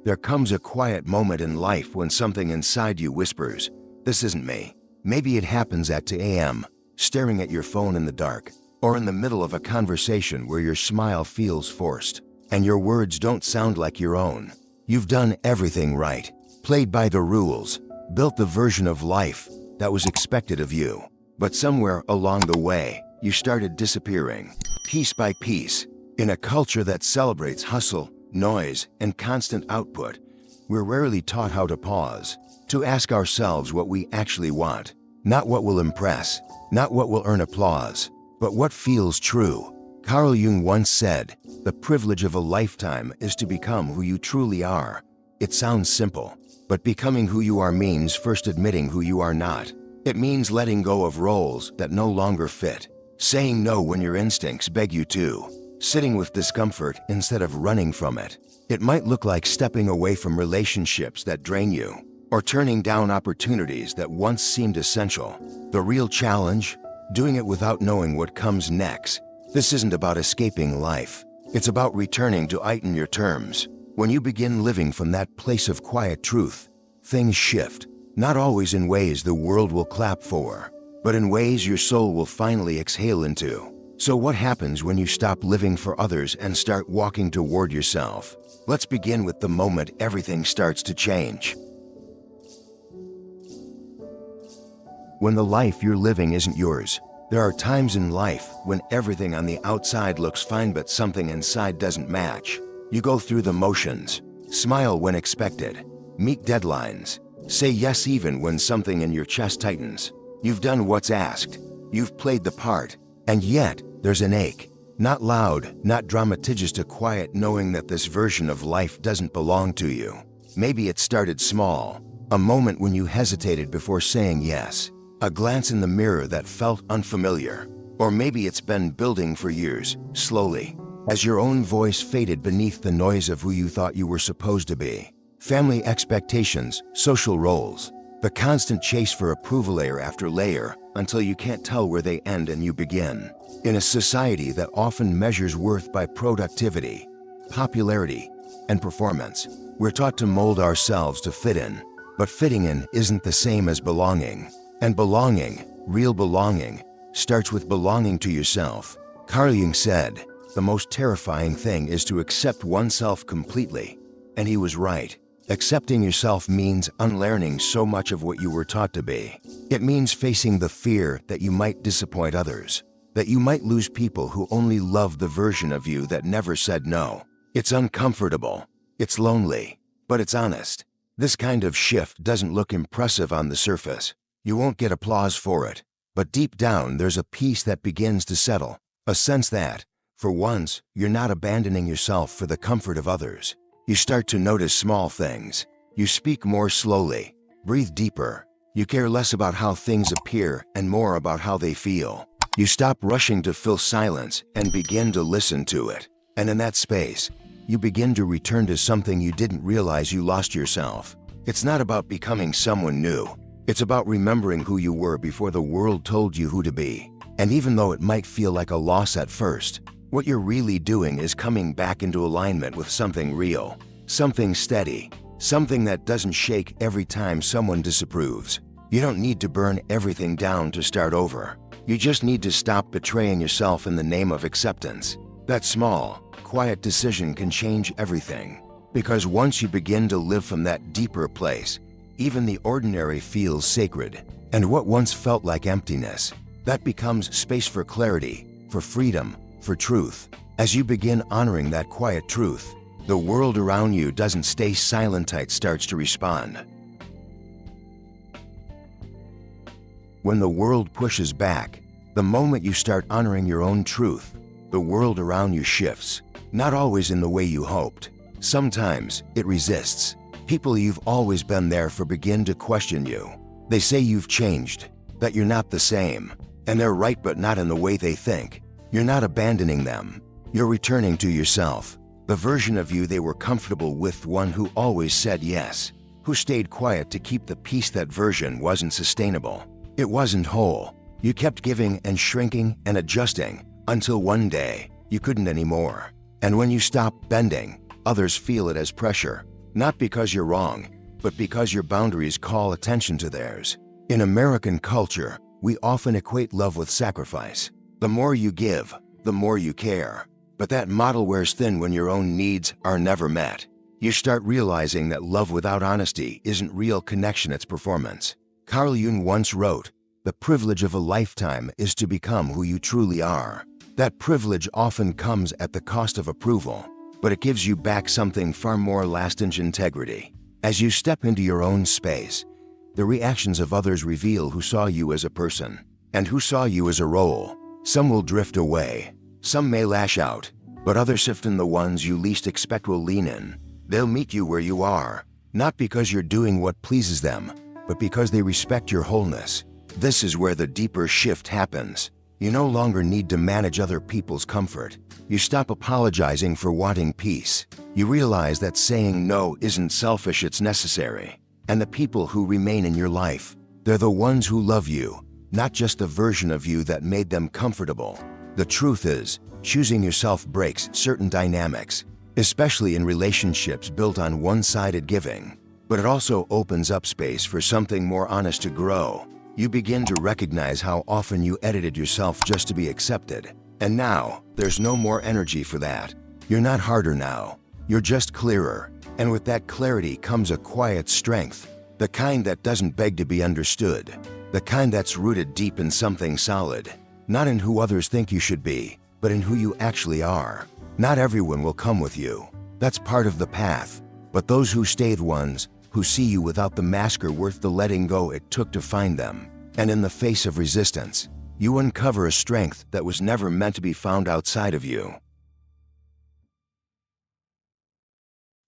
There comes a quiet moment in life when something inside you whispers, "This isn't me." Maybe it happens at 2 a.m., staring at your phone in the dark, or in the middle of a conversation where your smile feels forced, and your words don't sound like your own. You've done everything right, played by the rules, built the version of life that was expected of you. But somewhere along the way, you started disappearing, piece by piece. In a culture that celebrates hustle, noise, and constant output, we're rarely taught how to pause, to ask ourselves what we actually want. Not what will impress, not what will earn applause, but what feels true. Carl Jung once said, "The privilege of a lifetime is to become who you truly are." It sounds simple, but becoming who you are means first admitting who you are not. It means letting go of roles that no longer fit, saying no when your instincts beg you to, sitting with discomfort instead of running from it. It might look like stepping away from relationships that drain you, or turning down opportunities that once seemed essential. The real challenge? Doing it without knowing what comes next. This isn't about escaping life. It's about returning to it on your terms. When you begin living from that place of quiet truth, things shift. Not always in ways the world will clap for, but in ways your soul will finally exhale into. So what happens when you stop living for others and start walking toward yourself? Let's begin with the moment everything starts to change. When the life you're living isn't yours. There are times in life when everything on the outside looks fine but something inside doesn't match. You go through the motions, smile when expected, meet deadlines, say yes even when something in your chest tightens. You've done what's asked, you've played the part, and yet there's an ache. Not loud, not dramatic, just a quiet knowing that this version of life doesn't belong to you. Maybe it started small, a moment when you hesitated before saying yes, a glance in the mirror that felt unfamiliar. Or maybe it's been building for years, slowly, as your own voice faded beneath the noise of who you thought you were supposed to be. Family expectations, social roles, the constant chase for approval layer after layer until you can't tell where they end and you begin. In a society that often measures worth by productivity, popularity, and performance, we're taught to mold ourselves to fit in. But fitting in isn't the same as belonging. And belonging, real belonging, starts with belonging to yourself. Carl Jung said, "The most terrifying thing is to accept oneself completely." And he was right. Accepting yourself means unlearning so much of what you were taught to be. It means facing the fear that you might disappoint others, that you might lose people who only love the version of you that never said no. It's uncomfortable, it's lonely, but it's honest. This kind of shift doesn't look impressive on the surface. You won't get applause for it, but deep down there's a peace that begins to settle, a sense that, for once, you're not abandoning yourself for the comfort of others. You start to notice small things. You speak more slowly, breathe deeper. You care less about how things appear and more about how they feel. You stop rushing to fill silence and begin to listen to it. And in that space, you begin to return to something you didn't realize you lost: yourself. It's not about becoming someone new. It's about remembering who you were before the world told you who to be. And even though it might feel like a loss at first, what you're really doing is coming back into alignment with something real, something steady, something that doesn't shake every time someone disapproves. You don't need to burn everything down to start over. You just need to stop betraying yourself in the name of acceptance. That small, quiet decision can change everything. Because once you begin to live from that deeper place, even the ordinary feels sacred. And what once felt like emptiness, that becomes space for clarity, for freedom, for truth. As you begin honoring that quiet truth, the world around you doesn't stay silent, it starts to respond. When the world pushes back, the moment you start honoring your own truth, the world around you shifts. Not always in the way you hoped. Sometimes it resists. People you've always been there for begin to question you. They say you've changed, that you're not the same. And they're right, but not in the way they think. You're not abandoning them. You're returning to yourself. The version of you they were comfortable with, one who always said yes, who stayed quiet to keep the peace. That version wasn't sustainable. It wasn't whole. You kept giving and shrinking and adjusting until one day you couldn't anymore. And when you stopped bending, Others feel it as pressure, not because you're wrong, but because your boundaries call attention to theirs. In American culture, we often equate love with sacrifice. The more you give, the more you care. But that model wears thin when your own needs are never met. You start realizing that love without honesty isn't real connection, it's performance. Carl Jung once wrote, "The privilege of a lifetime is to become who you truly are." That privilege often comes at the cost of approval, but it gives you back something far more lasting: integrity. As you step into your own space, the reactions of others reveal who saw you as a person and who saw you as a role. Some will drift away, some may lash out, but others, often the ones you least expect, will lean in. They'll meet you where you are, not because you're doing what pleases them, but because they respect your wholeness. This is where the deeper shift happens. You no longer need to manage other people's comfort. You stop apologizing for wanting peace. You realize that saying no isn't selfish, it's necessary. And the people who remain in your life, they're the ones who love you, not just the version of you that made them comfortable. The truth is, choosing yourself breaks certain dynamics, especially in relationships built on one-sided giving. But it also opens up space for something more honest to grow. You begin to recognize how often you edited yourself just to be accepted. And now, there's no more energy for that. You're not harder now. You're just clearer. And with that clarity comes a quiet strength, the kind that doesn't beg to be understood, the kind that's rooted deep in something solid, not in who others think you should be, but in who you actually are. Not everyone will come with you. That's part of the path. But those who stay, the ones who see you without the mask, are worth the letting go it took to find them. And in the face of resistance, you uncover a strength that was never meant to be found outside of you.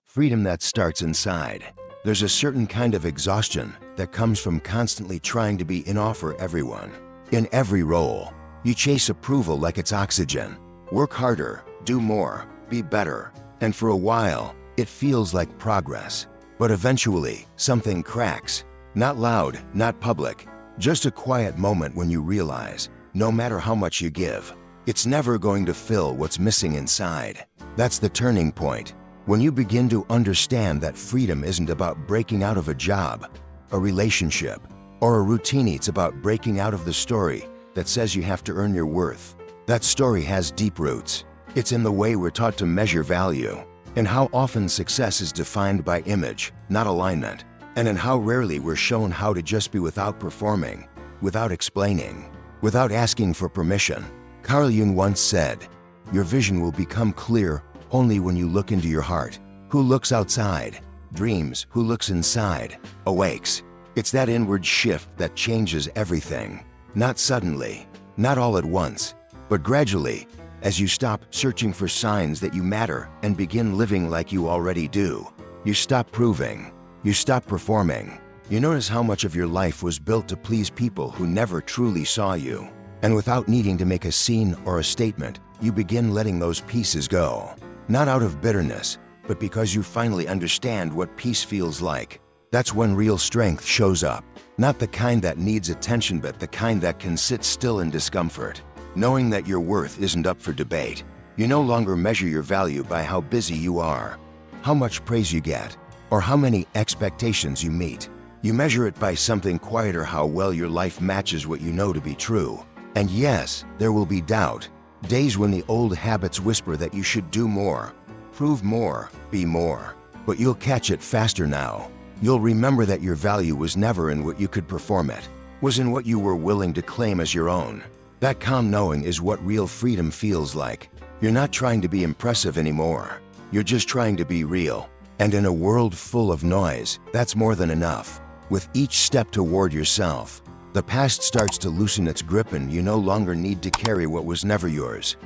Freedom that starts inside. There's a certain kind of exhaustion that comes from constantly trying to be enough for everyone. In every role, you chase approval like it's oxygen. Work harder, do more, be better. And for a while, it feels like progress. But eventually, something cracks. Not loud, not public, just a quiet moment when you realize, no matter how much you give, it's never going to fill what's missing inside. That's the turning point. When you begin to understand that freedom isn't about breaking out of a job, a relationship, or a routine, it's about breaking out of the story that says you have to earn your worth. That story has deep roots. It's in the way we're taught to measure value, and how often success is defined by image, not alignment, and in how rarely we're shown how to just be without performing, without explaining, without asking for permission. Carl Jung once said, "Your vision will become clear only when you look into your heart." Who looks outside dreams, who looks inside awakes. It's that inward shift that changes everything. Not suddenly, not all at once, but gradually, as you stop searching for signs that you matter and begin living like you already do. You stop proving, you stop performing. You notice how much of your life was built to please people who never truly saw you. And without needing to make a scene or a statement, you begin letting those pieces go. Not out of bitterness, but because you finally understand what peace feels like. That's when real strength shows up. Not the kind that needs attention, but the kind that can sit still in discomfort. Knowing that your worth isn't up for debate. You no longer measure your value by how busy you are, how much praise you get, or how many expectations you meet. You measure it by something quieter: how well your life matches what you know to be true. And yes, there will be doubt. Days when the old habits whisper that you should do more, prove more, be more. But you'll catch it faster now. You'll remember that your value was never in what you could perform, it was in what you were willing to claim as your own. That calm knowing is what real freedom feels like. You're not trying to be impressive anymore. You're just trying to be real. And in a world full of noise, that's more than enough. With each step toward yourself, the past starts to loosen its grip, and you no longer need to carry what was never yours.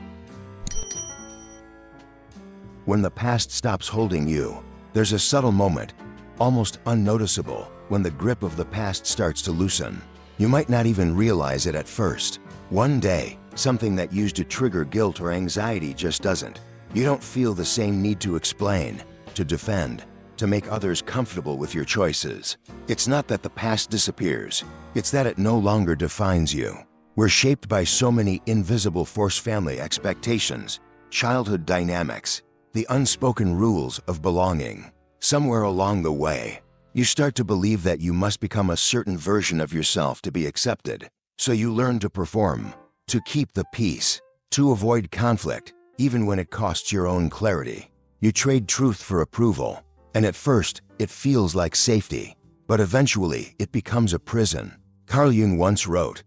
When the past stops holding you, there's a subtle moment, almost unnoticeable, when the grip of the past starts to loosen. You might not even realize it at first. One day, something that used to trigger guilt or anxiety just doesn't. You don't feel the same need to explain, to defend, to make others comfortable with your choices. It's not that the past disappears, it's that it no longer defines you. We're shaped by so many invisible force: family expectations, childhood dynamics, the unspoken rules of belonging. Somewhere along the way, you start to believe that you must become a certain version of yourself to be accepted. So you learn to perform, to keep the peace, to avoid conflict, even when it costs your own clarity. You trade truth for approval, and at first, it feels like safety, but eventually it becomes a prison. Carl Jung once wrote,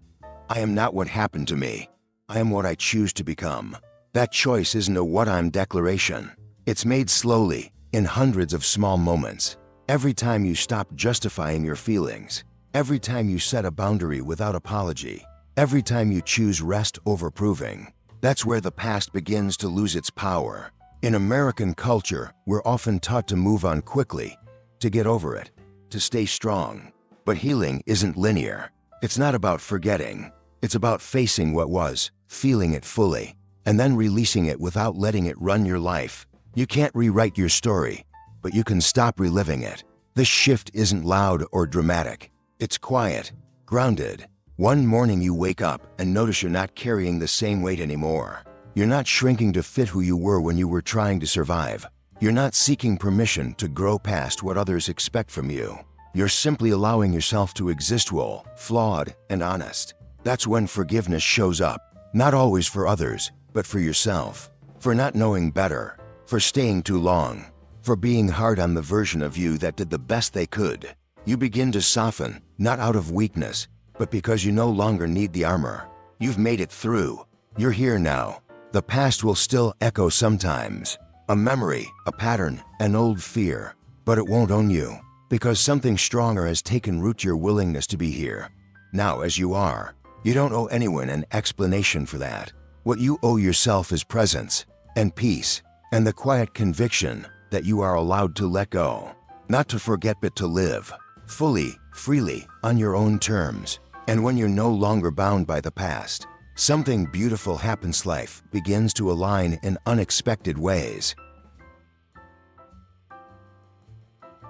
"I am not what happened to me. I am what I choose to become." That choice isn't a "what I'm" declaration. It's made slowly, in hundreds of small moments. Every time you stop justifying your feelings, every time you set a boundary without apology, every time you choose rest over proving. That's where the past begins to lose its power. In American culture, we're often taught to move on quickly, to get over it, to stay strong. But healing isn't linear. It's not about forgetting. It's about facing what was, feeling it fully, and then releasing it without letting it run your life. You can't rewrite your story, but you can stop reliving it. This shift isn't loud or dramatic. It's quiet, grounded. One morning you wake up and notice you're not carrying the same weight anymore. You're not shrinking to fit who you were when you were trying to survive. You're not seeking permission to grow past what others expect from you. You're simply allowing yourself to exist whole, flawed, and honest. That's when forgiveness shows up, not always for others, but for yourself. For not knowing better, for staying too long, for being hard on the version of you that did the best they could. You begin to soften, not out of weakness, but because you no longer need the armor. You've made it through. You're here now. The past will still echo sometimes. A memory, a pattern, an old fear. But it won't own you, because something stronger has taken root: your willingness to be here, now as you are. You don't owe anyone an explanation for that. What you owe yourself is presence, and peace, and the quiet conviction that you are allowed to let go. Not to forget, but to live, fully, freely, on your own terms. And when you're no longer bound by the past, something beautiful happens. Life begins to align in unexpected ways.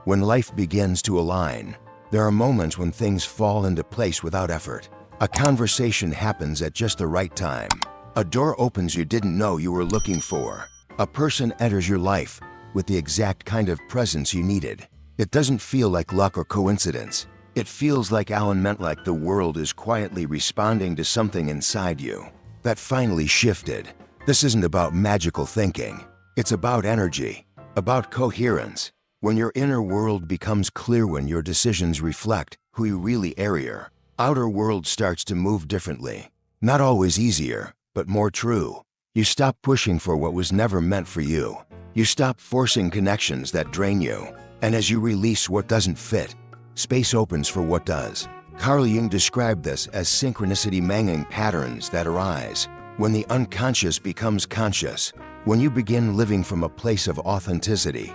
When life begins to align, there are moments when things fall into place without effort. A conversation happens at just the right time. A door opens you didn't know you were looking for. A person enters your life with the exact kind of presence you needed. It doesn't feel like luck or coincidence. It feels like alignment, like the world is quietly responding to something inside you that finally shifted. This isn't about magical thinking. It's about energy, about coherence. When your inner world becomes clear, when your decisions reflect who you really are, your outer world starts to move differently. Not always easier, but more true. You stop pushing for what was never meant for you. You stop forcing connections that drain you. And as you release what doesn't fit, space opens for what does. Carl Jung described this as synchronicity, meaning patterns that arise when the unconscious becomes conscious. When you begin living from a place of authenticity,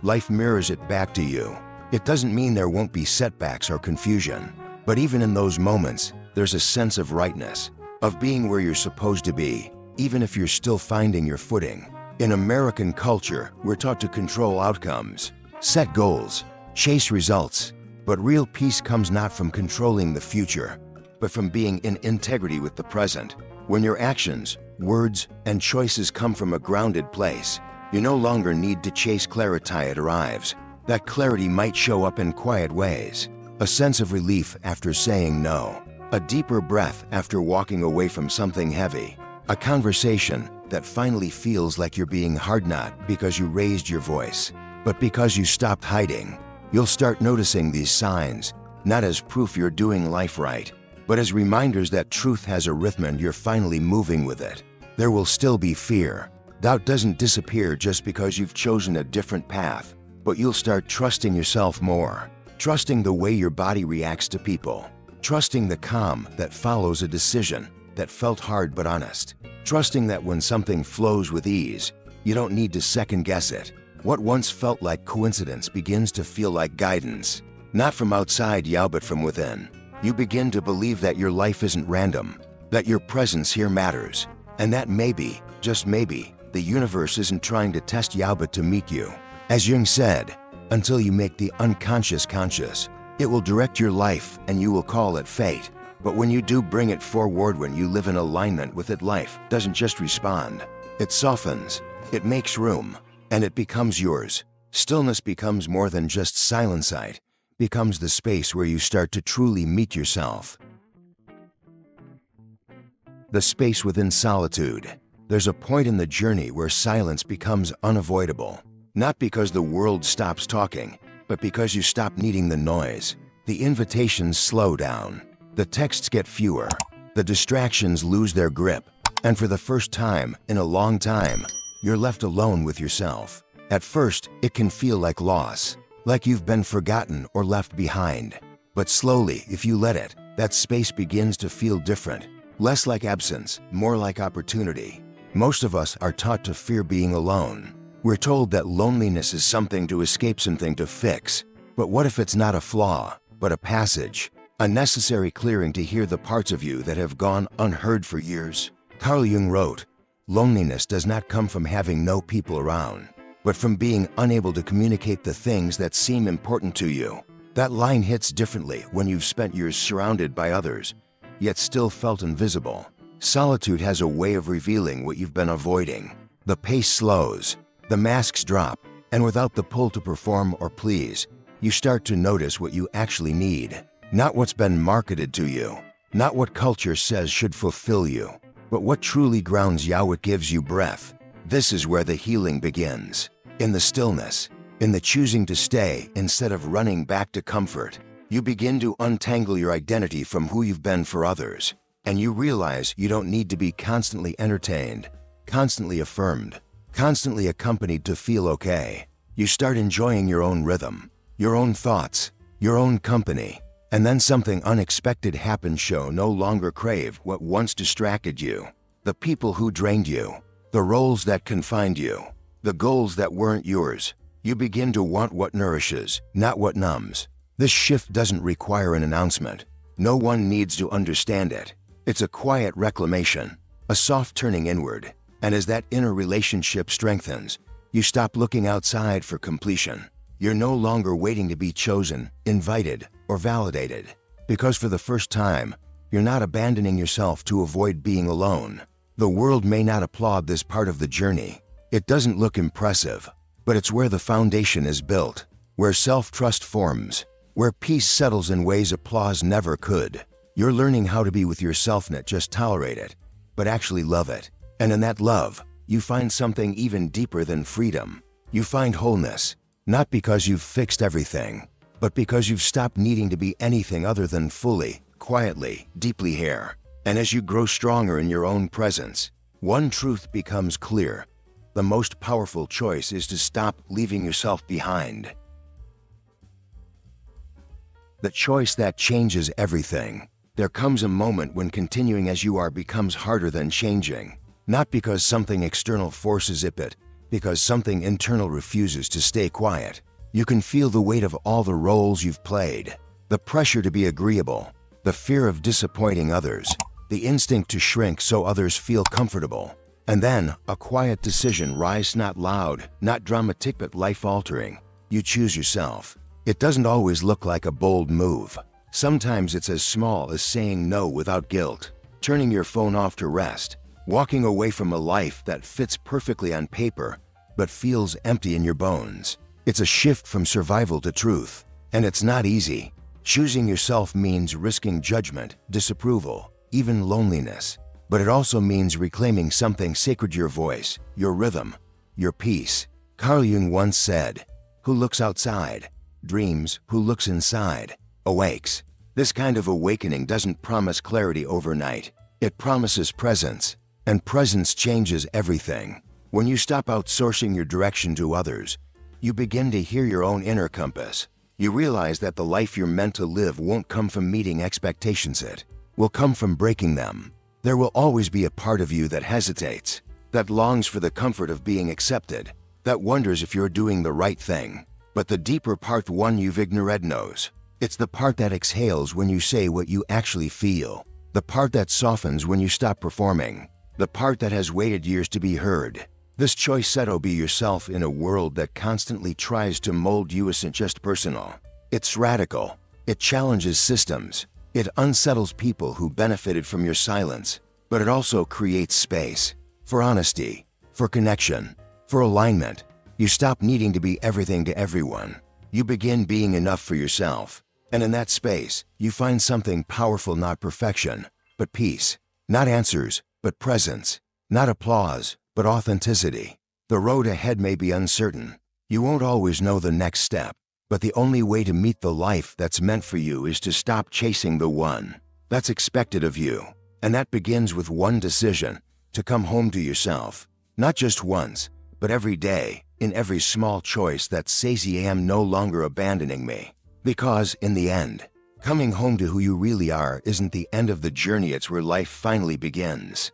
life mirrors it back to you. It doesn't mean there won't be setbacks or confusion, but even in those moments, there's a sense of rightness, of being where you're supposed to be, even if you're still finding your footing. In American culture, we're taught to control outcomes, set goals, chase results. But real peace comes not from controlling the future, but from being in integrity with the present. When your actions, words, and choices come from a grounded place, you no longer need to chase clarity. It arrives. That clarity might show up in quiet ways. A sense of relief after saying no. A deeper breath after walking away from something heavy. A conversation that finally feels like you're being heard, not because you raised your voice, but because you stopped hiding. You'll start noticing these signs, not as proof you're doing life right, but as reminders that truth has a rhythm and you're finally moving with it. There will still be fear. Doubt doesn't disappear just because you've chosen a different path, but you'll start trusting yourself more, trusting the way your body reacts to people, trusting the calm that follows a decision that felt hard but honest, trusting that when something flows with ease, you don't need to second guess it. What once felt like coincidence begins to feel like guidance, not from outside, but from within. You begin to believe that your life isn't random, that your presence here matters, and that maybe, just maybe, the universe isn't trying to test but to meet you. As Jung said, until you make the unconscious conscious, it will direct your life and you will call it fate. But when you do bring it forward, when you live in alignment with it, life doesn't just respond. It softens, it makes room. and it becomes yours. Stillness becomes more than just silent sight, becomes the space where you start to truly meet yourself. The space within solitude. There's a point in the journey where silence becomes unavoidable. Not because the world stops talking, but because you stop needing the noise. The invitations slow down. The texts get fewer. The distractions lose their grip. And for the first time in a long time, you're left alone with yourself. At first, it can feel like loss, like you've been forgotten or left behind. But slowly, if you let it, that space begins to feel different. Less like absence, more like opportunity. Most of us are taught to fear being alone. We're told that loneliness is something to escape, something to fix. But what if it's not a flaw, but a passage? A necessary clearing to hear the parts of you that have gone unheard for years? Carl Jung wrote, "Loneliness does not come from having no people around, but from being unable to communicate the things that seem important to you." That line hits differently when you've spent years surrounded by others, yet still felt invisible. Solitude has a way of revealing what you've been avoiding. The pace slows, the masks drop, and without the pull to perform or please, you start to notice what you actually need. Not what's been marketed to you, not what culture says should fulfill you, but what truly grounds you, what gives you breath. This is where the healing begins. In the stillness, in the choosing to stay instead of running back to comfort. You begin to untangle your identity from who you've been for others, and you realize you don't need to be constantly entertained, constantly affirmed, constantly accompanied to feel okay. You start enjoying your own rhythm, your own thoughts, your own company, and then something unexpected happens. You no longer crave what once distracted you, the people who drained you, the roles that confined you, the goals that weren't yours. You begin to want what nourishes, not what numbs. This shift doesn't require an announcement. No one needs to understand it. It's a quiet reclamation, a soft turning inward, and as that inner relationship strengthens, you stop looking outside for completion. You're no longer waiting to be chosen, invited, or validated, because for the first time, you're not abandoning yourself to avoid being alone. The world may not applaud this part of the journey. It doesn't look impressive, but it's where the foundation is built, where self-trust forms, where peace settles in ways applause never could. You're learning how to be with yourself, not just tolerate it, but actually love it. And in that love, you find something even deeper than freedom. You find wholeness, not because you've fixed everything, but because you've stopped needing to be anything other than fully, quietly, deeply here. And as you grow stronger in your own presence, one truth becomes clear. The most powerful choice is to stop leaving yourself behind. The choice that changes everything. There comes a moment when continuing as you are becomes harder than changing. Not because something external forces it, but because something internal refuses to stay quiet. You can feel the weight of all the roles you've played, the pressure to be agreeable, the fear of disappointing others, the instinct to shrink so others feel comfortable. And then, a quiet decision rises, not loud, not dramatic, but life-altering. You choose yourself. It doesn't always look like a bold move. Sometimes it's as small as saying no without guilt, turning your phone off to rest, walking away from a life that fits perfectly on paper, but feels empty in your bones. It's a shift from survival to truth, and it's not easy. Choosing yourself means risking judgment, disapproval, even loneliness. But it also means reclaiming something sacred: your voice, your rhythm, your peace. Carl Jung once said, "Who looks outside dreams, who looks inside awakes." This kind of awakening doesn't promise clarity overnight. It promises presence, and presence changes everything. When you stop outsourcing your direction to others, you begin to hear your own inner compass. You realize that the life you're meant to live won't come from meeting expectations, it will come from breaking them. There will always be a part of you that hesitates, that longs for the comfort of being accepted, that wonders if you're doing the right thing. But the deeper part, one you've ignored, knows. It's the part that exhales when you say what you actually feel, the part that softens when you stop performing, the part that has waited years to be heard. This choice set to be yourself in a world that constantly tries to mold you isn't just personal. It's radical. It challenges systems. It unsettles people who benefited from your silence. But it also creates space for honesty, for connection, for alignment. You stop needing to be everything to everyone. You begin being enough for yourself. And in that space, you find something powerful, not perfection, but peace. Not answers, but presence. Not applause, but authenticity. The road ahead may be uncertain. You won't always know the next step. But the only way to meet the life that's meant for you is to stop chasing the one that's expected of you. And that begins with one decision: to come home to yourself. Not just once, but every day, in every small choice that says I am no longer abandoning me. Because, in the end, coming home to who you really are isn't the end of the journey, it's where life finally begins.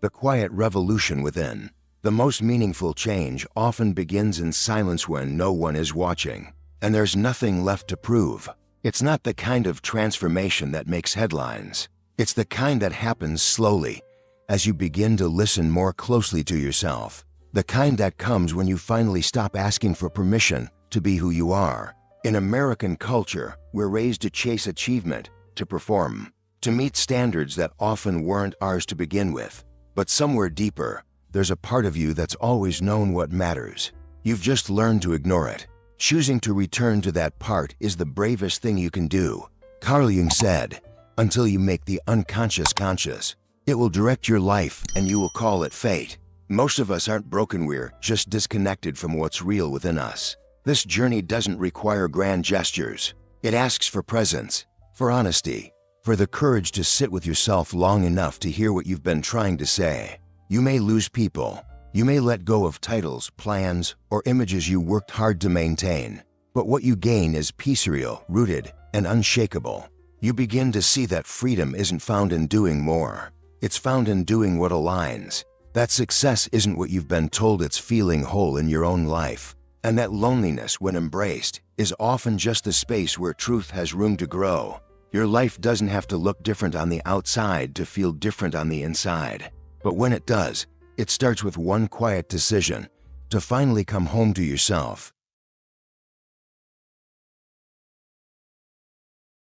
The quiet revolution within. The most meaningful change often begins in silence when no one is watching, and there's nothing left to prove. It's not the kind of transformation that makes headlines. It's the kind that happens slowly, as you begin to listen more closely to yourself. The kind that comes when you finally stop asking for permission to be who you are. In American culture, we're raised to chase achievement, to perform, to meet standards that often weren't ours to begin with. But somewhere deeper, there's a part of you that's always known what matters. You've just learned to ignore it. Choosing to return to that part is the bravest thing you can do. Carl Jung said, "Until you make the unconscious conscious, it will direct your life and you will call it fate." Most of us aren't broken, we're just disconnected from what's real within us. This journey doesn't require grand gestures. It asks for presence, for honesty, for the courage to sit with yourself long enough to hear what you've been trying to say. You may lose people. You may let go of titles, plans, or images you worked hard to maintain. But what you gain is peace, real, rooted, and unshakable. You begin to see that freedom isn't found in doing more. It's found in doing what aligns. That success isn't what you've been told, it's feeling whole in your own life. And that loneliness, when embraced, is often just the space where truth has room to grow. Your life doesn't have to look different on the outside to feel different on the inside. But when it does, it starts with one quiet decision: to finally come home to yourself.